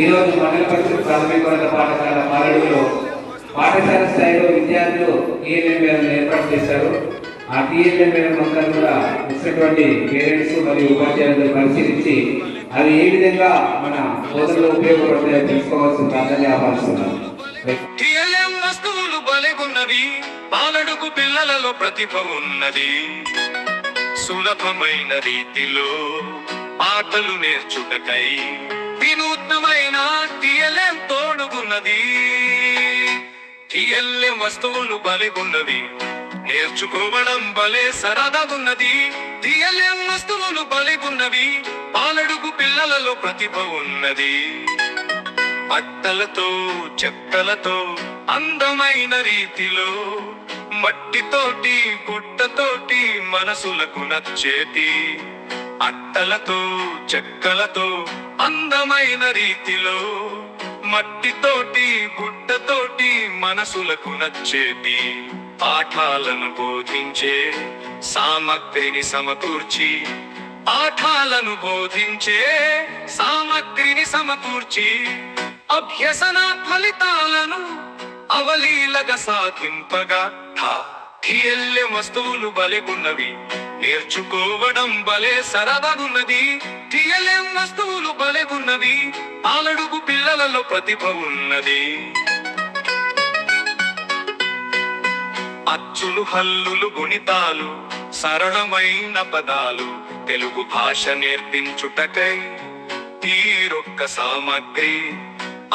ఈరోజు మండల పరిషత్ ప్రాథమికోన్నత పాఠశాల మారేడులో పాఠశాల స్థాయిలో విద్యార్థులు టీఎల్ఎం మేళను ఏర్పాటు చేశారు. ఆ టీఎల్ఎం మేళను అంతా కూడా వచ్చినటువంటి పేరెంట్స్ మరియు ఉపాధ్యాయులు పరిశీలించి అవి ఏ విధంగా మన బోధనలో ఉపయోగపడతాయో తెలుసుకోవాల్సిన ప్రాధాన్యత ఆహ్వానిస్తున్నారు. టీఎల్ఎం వస్తువులు బలెగున్నవి, పాలడుగు పిల్లలలో ప్రతిభ ఉన్నది. సులభమైన రీతిలో ఆటలు నేర్చుటకై వినూత్నమైన టీఎల్ఎం తోడుగున్నది. టీఎల్ఎం వస్తువులు బలెగున్నవి, నేర్చుకోవడం భలే సరదాగున్నది. టీఎల్ఎం వస్తువులు బలెగున్నవి, పాలడుగు పిల్లలలో ప్రతిభ ఉన్నది. అట్టలతో చెక్కలతో అందమైన రీతిలో మట్టితోటి గుట్టతోటి మనసులకు నచ్చేటి అట్టలతో చెక్కలతో అందమైన రీతిలో మట్టితోటి గుట్టతోటి మనసులకు నచ్చేటి పాఠాలను బోధించే సామగ్రిని సమకూర్చి పాఠాలను బోధించే సామగ్రిని సమకూర్చి అభ్యసన ఫలితాలను అవలీలగా సాధింపగా టీఎల్ఎం వస్తువులు బలెగున్నవి, నేర్చుకోవడం భలే సరదాగున్నది. టీఎల్ఎం వస్తువులు బలెగున్నవి, పాలడుగు పిల్లలలో ప్రతిభ ఉన్నది. అచ్చులు హల్లులు గుణితాలు సరళమైన పదాలు తెలుగు భాష నేర్పించుటకై తీరొక్క సామగ్రి.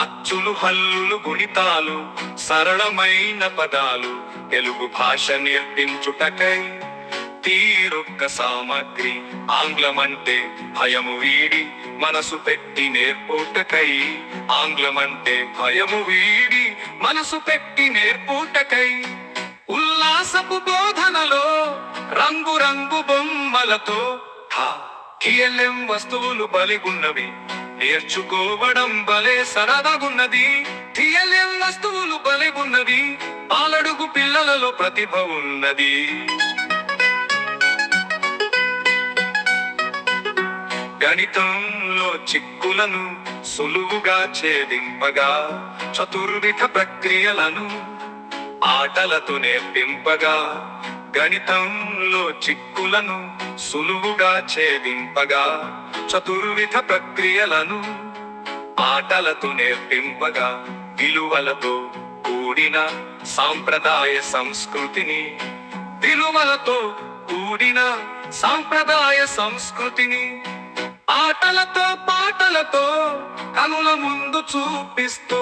అచ్చులు హల్లులు గుణితాలు సరళమైన పదాలు తెలుగు భాష నేర్పించుటకై తీరొక్క సామగ్రి. ఆంగ్లమంటే భయము వీడి మనసు పెట్టి నేర్పుటకై ఆంగ్లమంటే భయము వీడి మనసు పెట్టి నేర్పుటకై ఉల్లాసపు బోధనలో రంగు రంగు బొమ్మలతో టీఎల్ఎం వస్తువులు బలిగున్నవి, నేర్చుకోవడం భలే సరదాగున్నది. టీఎల్ఎం వస్తువులు బలిగున్నవి, పాలడుగు పిల్లలలో ప్రతిభ ఉన్నది. గణితంలో చిక్కులను సులువుగా ఛేదింపగా చతుర్విధ ప్రక్రియలను ఆటలతో నేర్పింపగా గణితంలో చిక్కులను సులువుగా ఛేదింపగా చతుర్విధ ప్రక్రియలను ఆటలతో నేర్పింపగా విలువలతో కూడిన సాంప్రదాయ సంస్కృతిని విలువలతో కూడిన సాంప్రదాయ సంస్కృతిని ఆటలతో పాటలతో కనుల ముందు చూపిస్తూ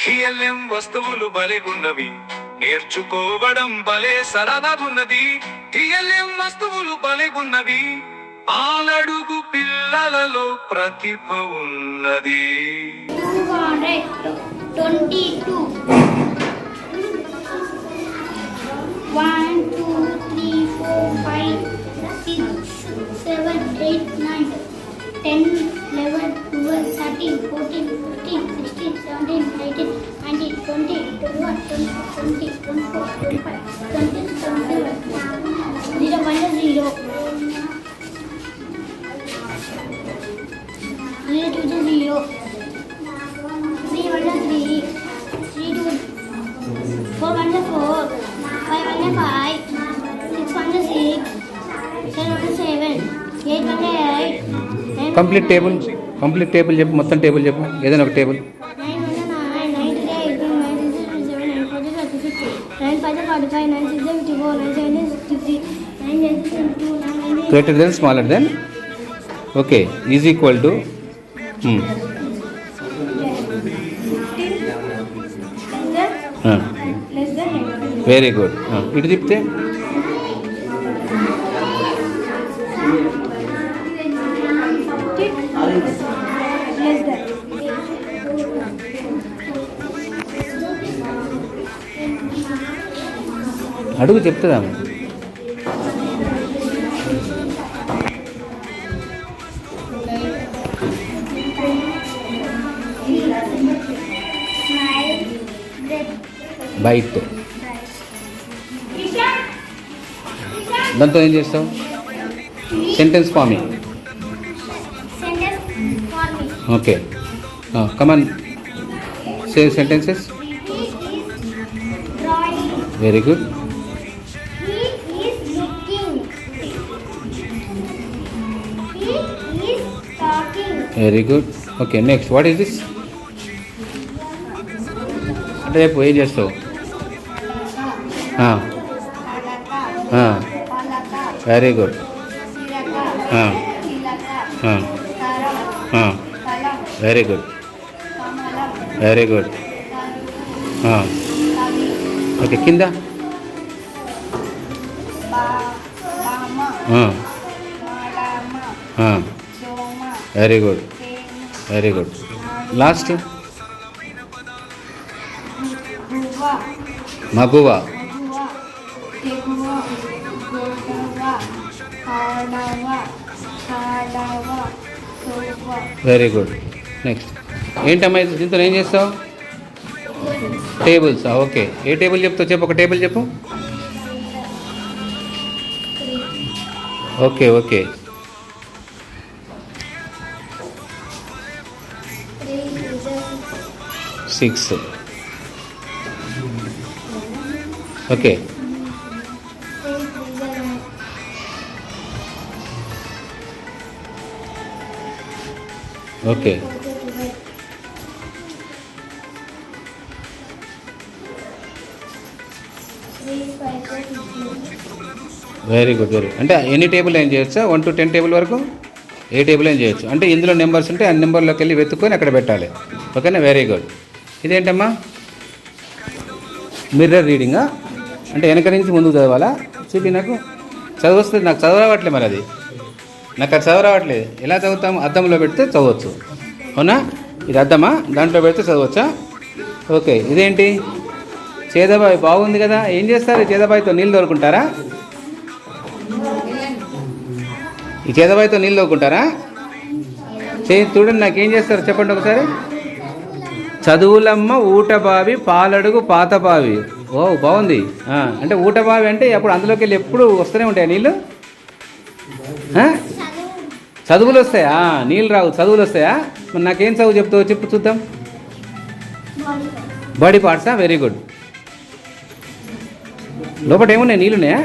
టీఎల్ఎం వస్తువులు బలిగున్నవి, నేర్చుకోవడం భలే సరదాగున్నది. టీఎల్ఎం వస్తువులు బలిగున్నవి, పాలడుగు పిల్లలలో ప్రతిభ ఉన్నది. 222 1 2 3 4 5 6 7 8 9 10 11 12 13 14 15 16 17 18 19 20 21 22 24 25 26 27 0 1 0 0 2 0 3 1 3 3 2 4 1 4 5 1 5 6 1 6 7 1 7 8 1 8 కంప్లీట్ టేబుల్ చెప్పు, మొత్తం టేబుల్ చెప్పు, ఏదైనా ఒక table. 9 1 9 9 3 8 9 6 7 9 4 50 9 5 45 9 6 54 9 7 63 9 8 2 9 greater than smaller than okay is equal to very good. ఇటు తిప్పితే అడుగు చెప్తుందా బైట్. దాంతో ఏం చేస్తావు? Sentence forming. Okay. Come on save sentences. He is drawing. Very good. He is looking. He is talking. Very good. Okay next what is this? అంటే రేపు ఏం చేస్తావు? Very good. Very good. Very good. Okay కింద very good. Very good. Last మగువ. Very good. Next ఏంటమ్మా ఇది? దీంతో ఏం చేస్తావు? టేబుల్స్. ఓకే ఏ టేబుల్ చెప్తావు చెప్పు, ఒక టేబుల్ చెప్పు. Okay okay 6. Okay okay very good. Very అంటే ఎన్ని టేబుల్ ఏం చేయొచ్చా? 1 to 10 టేబుల్ వరకు ఏ టేబుల్ ఏం చేయొచ్చు. అంటే ఇందులో నెంబర్స్ ఉంటే ఆ నెంబర్లోకి వెళ్ళి వెతుక్కొని అక్కడ పెట్టాలి. ఓకేనా? Very good. ఇదేంటమ్మా? మిర్రర్ రీడింగా? అంటే వెనక నుంచి ముందుకు చదవాలా? చూపి నాకు. చదువు వస్తుంది, నాకు చదువు రావట్లేదు. మరి అది నాకు అది చదువు రావట్లేదు. ఎలా చదువుతాము? అద్దంలో పెడితే చదవచ్చు. అవునా? ఇది అద్దమా? దాంట్లో పెడితే చదవచ్చా? ఓకే ఇదేంటి? చేదబాయి. బాగుంది కదా. ఏం చేస్తారు ఈ చేదబాయితో? నీళ్ళు తోలుకుంటారా? ఈ చేదబాయితో నీళ్ళు తోలుకుంటారా? చూడండి నాకేం చేస్తారు చెప్పండి ఒకసారి. చదువులమ్మ ఊటబావి పాలడుగు పాతబావి. ఓ బాగుంది. అంటే ఊటబావి అంటే అప్పుడు అందులోకి వెళ్ళి ఎప్పుడు వస్తూనే ఉంటాయా నీళ్ళు? చదువులు వస్తాయా? నీళ్ళు రావు, చదువులు వస్తాయా? మరి నాకేం చదువు చెప్తావు చెప్పు చూద్దాం. బాడీ పార్ట్సా? Very good. లోపల ఏమున్నాయి? నీళ్ళు ఉన్నాయా?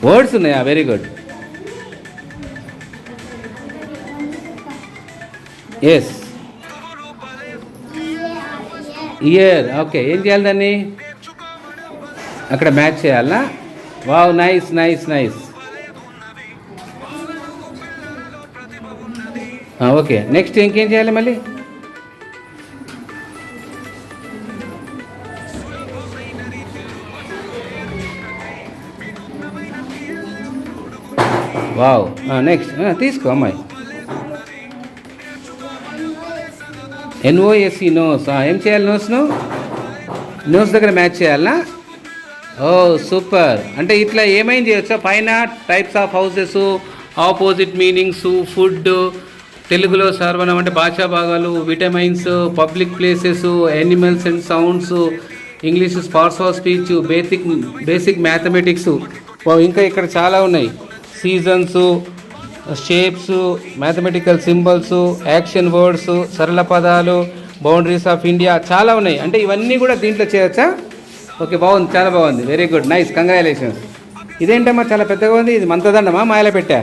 వర్డ్స్ ఉన్నాయా? Very good. Yes ear. Okay ఏం చేయాలి దాన్ని? అక్కడ మ్యాచ్ చేయాలా? Wow nice nice nice. Okay next ఇంకేం చేయాలి మళ్ళీ? వావ్ నెక్స్ట్ తీసుకో అమ్మాయి. NOSE nose. ఏం చేయాలి? నోస్ను నోస్ దగ్గర మ్యాచ్ చేయాలా? ఓ సూపర్. అంటే ఇట్లా ఏమైంది చేయొచ్చా? పైన types of houses, opposite meanings, food, తెలుగులో సర్వనం అంటే భాషా భాగాలు, vitamins, public places, animals and sounds, English parts of speech, basic mathematics. ఇంకా ఇక్కడ చాలా ఉన్నాయి. Seasons, shapes, mathematical symbols, action words, సరళ పదాలు, బౌండరీస్ ఆఫ్ ఇండియా, చాలా ఉన్నాయి. అంటే ఇవన్నీ కూడా దీంట్లో చేయొచ్చా? ఓకే బాగుంది, చాలా బాగుంది. Very good, nice, congratulations. ఇదేంటమ్మా చాలా పెద్దగా ఉంది? ఇది మంతదండమా మాయలో పెట్టా?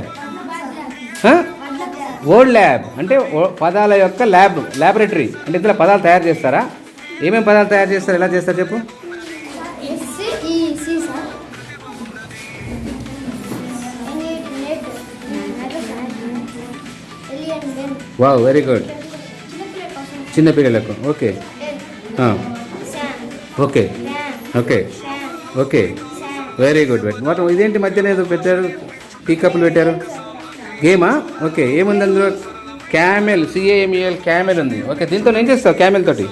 వర్డ్ ల్యాబ్ అంటే పదాల యొక్క ల్యాబొరేటరీ. అంటే ఇందులో పదాలు తయారు చేస్తారా? ఏమేమి పదాలు తయారు చేస్తారు? ఎలా చేస్తారు చెప్పు. Wow very good. చిన్నపిల్లలకు. Okay okay okay okay very good. మొత్తం ఇదేంటి మధ్యన ఏదో పెట్టారు, టీ కప్పులు పెట్టారు. గేమా? ఓకే ఏముంది అందులో? క్యామెల్, CAMEL, క్యామెల్ ఉంది. ఓకే దీంతో ఏం చేస్తావు క్యామెల్ తోటి?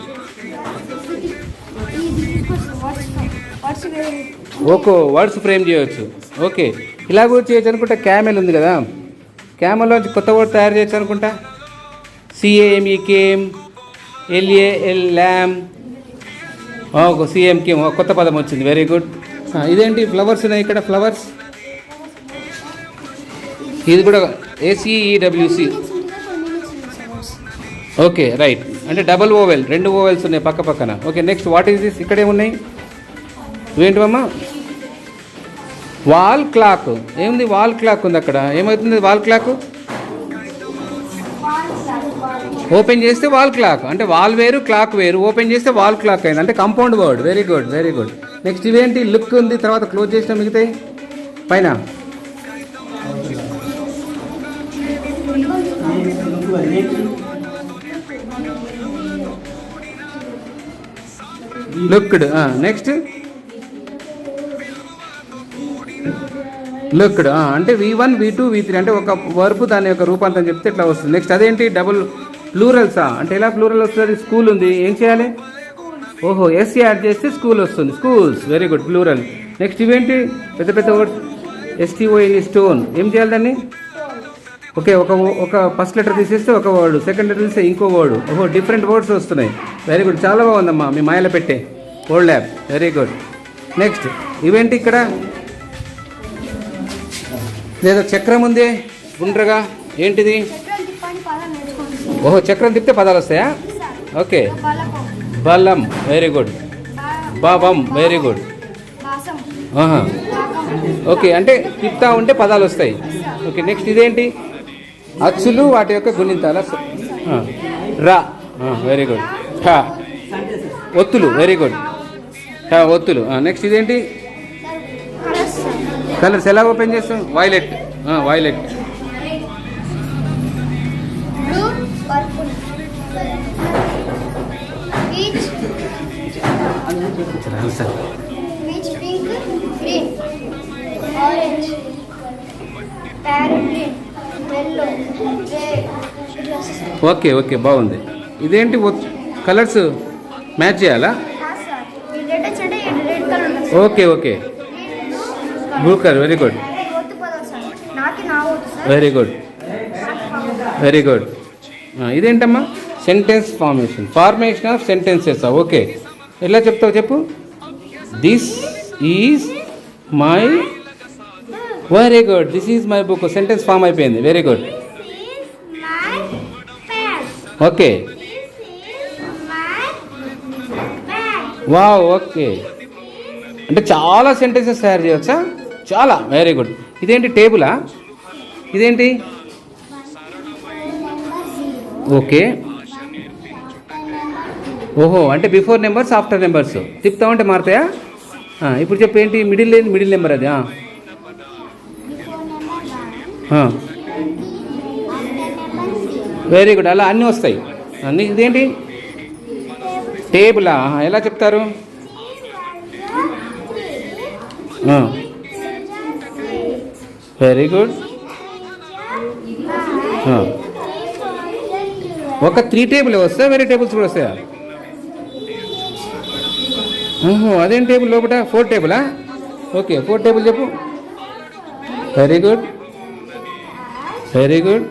ఓకే వర్డ్స్ ఫ్రేమ్ చేయవచ్చు. ఓకే ఇలా కూడా చేయొచ్చు అనుకుంటా. క్యామెల్ ఉంది కదా, క్యామెల్లో కొత్త వర్డ్ తయారు చేయొచ్చు అనుకుంటా. CAME came, LAL ల్యామ్. Okay CM came, కొత్త పదం వచ్చింది. Very good. ఇదేంటి? ఫ్లవర్స్ ఉన్నాయి ఇక్కడ, ఫ్లవర్స్. ఇది కూడా ACEWC. ఓకే రైట్, అంటే డబుల్ ఓవెల్, 2 ఓవెల్స్ ఉన్నాయి పక్క పక్కన. Okay next what is this? ఇక్కడ ఏమున్నాయి? ఇవేంటివమ్మా? Wall clock. ఏముంది? వాల్ క్లాక్ ఉంది అక్కడ. ఏమవుతుంది వాల్ క్లాక్? ఓపెన్ చేస్తే వాల్ క్లాక్, అంటే వాల్ వేరు క్లాక్ వేరు. ఓపెన్ చేస్తే వాల్ క్లాక్ అయింది, అంటే compound word. Very good, very good. Next ఇవేంటి? లుక్ ఉంది, తర్వాత క్లోజ్ చేసిన మిగతాయి పైన. లుక్డ్. నెక్స్ట్ లుక్డ్, అంటే V1 V2 V3, అంటే ఒక వర్బ్ దాని యొక్క రూపాంతరం చెప్తే ఇట్లా వస్తుంది. నెక్స్ట్ అదేంటి? డబుల్ ప్లూరల్సా? అంటే ఎలా ప్లూరల్ వస్తుంది? స్కూల్ ఉంది, ఏం చేయాలి? ఓహో, ఎస్ యాడ్ చేస్తే స్కూల్ వస్తుంది, schools. Very good, plural. Next ఇవేంటి? పెద్ద పెద్ద వర్డ్. STON, stone. ఏం చేయాలి దాన్ని? ఓకే, ఒక ఫస్ట్ లెటర్ తీసేస్తే ఒక వర్డ్, సెకండ్ లెటర్ తీస్తే ఇంకో వర్డ్. ఓహో, డిఫరెంట్ వర్డ్స్ వస్తున్నాయి. వెరీ గుడ్, చాలా బాగుందమ్మా మీ మాయలో పెట్టే old lab. Very good. Next ఇవేంటి? ఇక్కడ లేదా చక్రం ఉంది గుండ్రగా, ఏంటిది? ఓహో, చక్రం తిప్పితే పదాలు వస్తాయా? ఓకే, బలం. Very good. బాబం. Very good. ఓకే, అంటే తిప్తా ఉంటే పదాలు వస్తాయి. ఓకే నెక్స్ట్ ఇదేంటి? అచ్చులు, వాటి యొక్క గుణింతాల. రా. Very good. హ, ఒత్తులు. Very good. హ, ఒత్తులు. నెక్స్ట్ ఇదేంటి? కలర్స్. ఎలా ఓపెన్ చేస్తాం? వైలెట్. వైలెట్. ఓకే ఓకే, బాగుంది. ఇదేంటి? కలర్స్ మ్యాచ్ చేయాలా? Okay okay, blue colour. Very good, very good, very good. ఇదేంటమ్మా? Sentence formation of sentences. Okay, ఎలా చెప్తావు చెప్పు? This is my. Very good, this is my book. Sentence form అయిపోయింది. Very good. Okay, wow. Okay, అంటే చాలా sentences తయారు చేయవచ్చా? చాలా. Very good. ఇదేంటి? టేబులా? ఇదేంటి? ఓకే, ఓహో, అంటే బిఫోర్ నెంబర్స్ ఆఫ్టర్ నెంబర్స్ తిప్పుతామంటే మారుతాయా? ఇప్పుడు చెప్పు ఏంటి? మిడిల్ లేని మిడిల్ నెంబర్ అది. వెరీ గుడ్, అలా అన్నీ వస్తాయి. అన్నీ. ఇదేంటి? టేబులా? ఎలా చెప్తారు? Very good. ఒక 3 టేబుల్ వస్తాయా? వేరే టేబుల్స్ కూడా వస్తాయా? అదేం టేబుల్ లోపల? 4 టేబులా? ఓకే, 4 టేబుల్ చెప్పు. Very good, very good,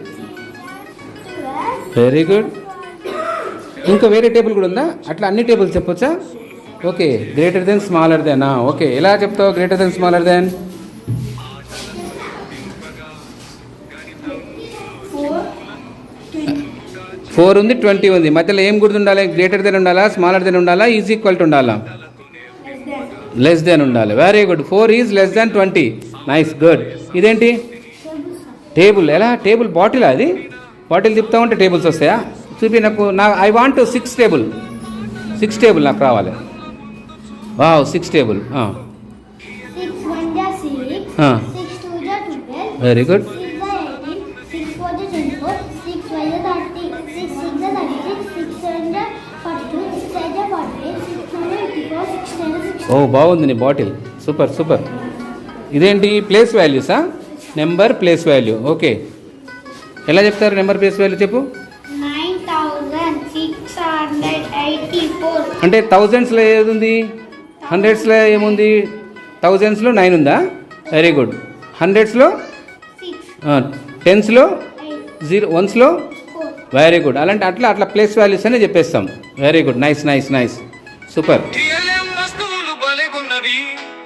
very good. ఇంకా వేరే టేబుల్ కూడా ఉందా? అట్లా అన్ని టేబుల్స్ చెప్పొచ్చా? Okay, greater than smaller than. Okay, ఎలా చెప్తావు గ్రేటర్ దెన్ స్మాలర్ దెన్? 4 ఉంది, 20 ఉంది. మధ్యలో ఏం గుర్తుండాలి? గ్రేటర్ దెన్ ఉండాలా, స్మాలర్ దెన్ ఉండాలా, ఈజ్ ఈక్వల్ టు ఉండాలా? లెస్ దెన్ ఉండాలి. Very good. 4 is less than 20. Nice, good. ఇదేంటి? టేబుల్. ఎలా? Table bottle. అది బాటిల్ తిప్పుతా ఉంటే టేబుల్స్ వస్తాయా? చూపి నాకు. I want 6 table. 6 టేబుల్ నాకు రావాలి. Wow, 6 table. Very good. ఓ, బాగుంది నీ బాటిల్. Super super. ఇదేంటి? ప్లేస్ వాల్యూసా? Number place value. ఓకే, ఎలా చెప్తారు నెంబర్ ప్లేస్ వాల్యూ చెప్పు? 9684. అంటే థౌజండ్స్లో ఏది ఉంది? హండ్రెడ్స్లో ఏముంది? థౌజండ్స్లో 9 ఉందా? Very good. హండ్రెడ్స్లో 10స్లో 1స్లో. Very good. అలాంటి అట్లా ప్లేస్ వాల్యూస్ అనే చెప్పేస్తాం. Very good, nice nice nice, super. వస్తువులు బలెగున్నవి,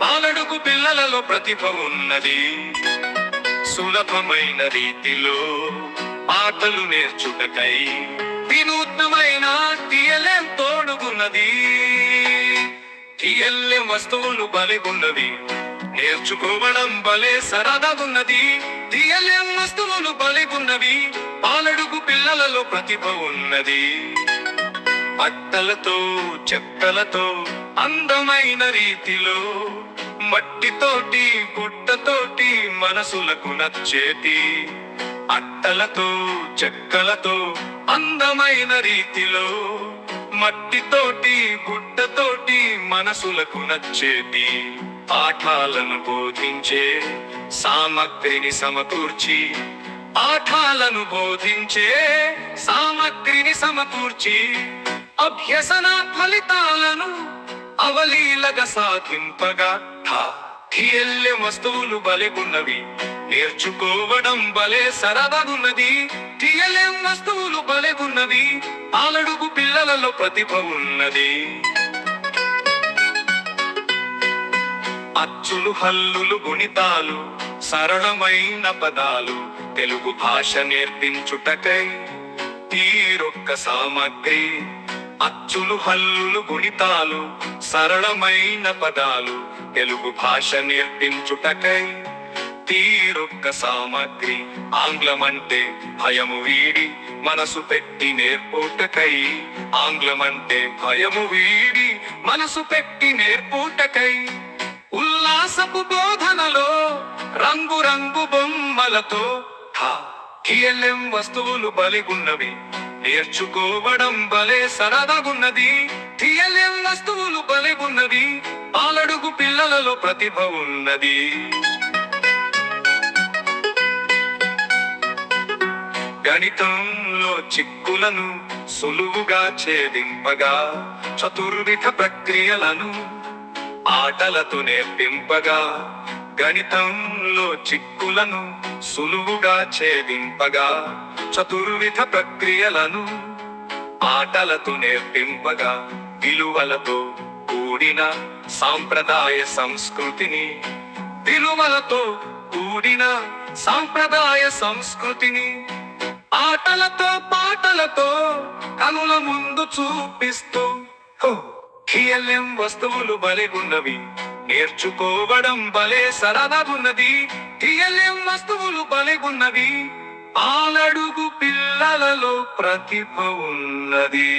పాలడుగు పిల్లలలో ప్రతిభ ఉన్నది. సులభమైన రీతిలో పాటలు నేర్చుటకై వినూత్న అందమైన టిఎల్ఎం తోడుగున్నది. టిఎల్ఎం వస్తువులు బలిగున్నవి, నేర్చుకోవడం భలే సరదాగున్నది. టిఎల్ఎం వస్తువులు బలిగున్నవి, పాలడుగు పిల్లలలో ప్రతిభ ఉన్నది. అట్టలతో చెక్కలతో అందమైన రీతిలో, మట్టితోటి గుట్టతోటి మనసులకు నచ్చేటి. అట్టలతో చెక్కలతో అందమైన రీతిలో, మట్టితోటి గుట్టతోటి మనసులకు నచ్చేటి. పాఠాలను బోధించే సామగ్రిని సమకూర్చి, పాఠాలను బోధించే సామగ్రిని సమకూర్చి, అభ్యసన ఫలితాలను అవలీలగా సాధింపగా. టిఎల్ఎం వస్తువులు బలిగున్నవి, నేర్చుకోవడం భలే సరదాగున్నది. టిఎల్ఎం వస్తువులు బలిగున్నవి, పాలడుగు పిల్లలలో ప్రతిభ ఉన్నది. అచ్చులు హల్లులు గుణితాలు సరళమైన పదాలు తెలుగు భాష నేర్పించుటకై తీరొక్క సామగ్రి. అచ్చులు హల్లులు గుణితాలు సరళమైన పదాలు తెలుగు భాష నేర్పించుటకై తీరొక్క సామగ్రి. ఆంగ్లమంటే భయము వీడి మనసు పెట్టి నేర్పుటకై. ఆంగ్లమంటే భయము వీడి మనసు పెట్టి నేర్పుటకై. ఉల్లాసపు బోధనలో రంగు రంగు బొమ్మలతో టిఎల్ఎం వస్తువులు బలిగున్నవి, నేర్చుకోవడం భలే సరదాగున్నది. టిఎల్ఎం వస్తువులు బలిగున్నవి, పాలడుగు పిల్లలలో ప్రతిభ ఉన్నది. గణితంలో చిక్కులను సులువుగా ఛేదింపగా, చతుర్విధ ప్రక్రియలను ఆటలతో నేర్పింపగా. గణితంలో చిక్కులను సులువుగా ఛేదింపగా, చతుర్విధ ప్రక్రియలను ఆటలతో నేర్పింపగా. విలువలతో కూడిన సాంప్రదాయ సంస్కృతిని, విలువలతో కూడిన సాంప్రదాయ సంస్కృతిని ఆటలతో పాటలతో కనుల ముందు చూపిస్తూ. టిఎల్ఎం వస్తువులు బలిగున్నవి, నేర్చుకోవడం భలే సరదాగున్నది. టిఎల్ఎం వస్తువులు బలిగున్నవి, పాలడుగు పిల్లలలో ప్రతిభ ఉన్నది.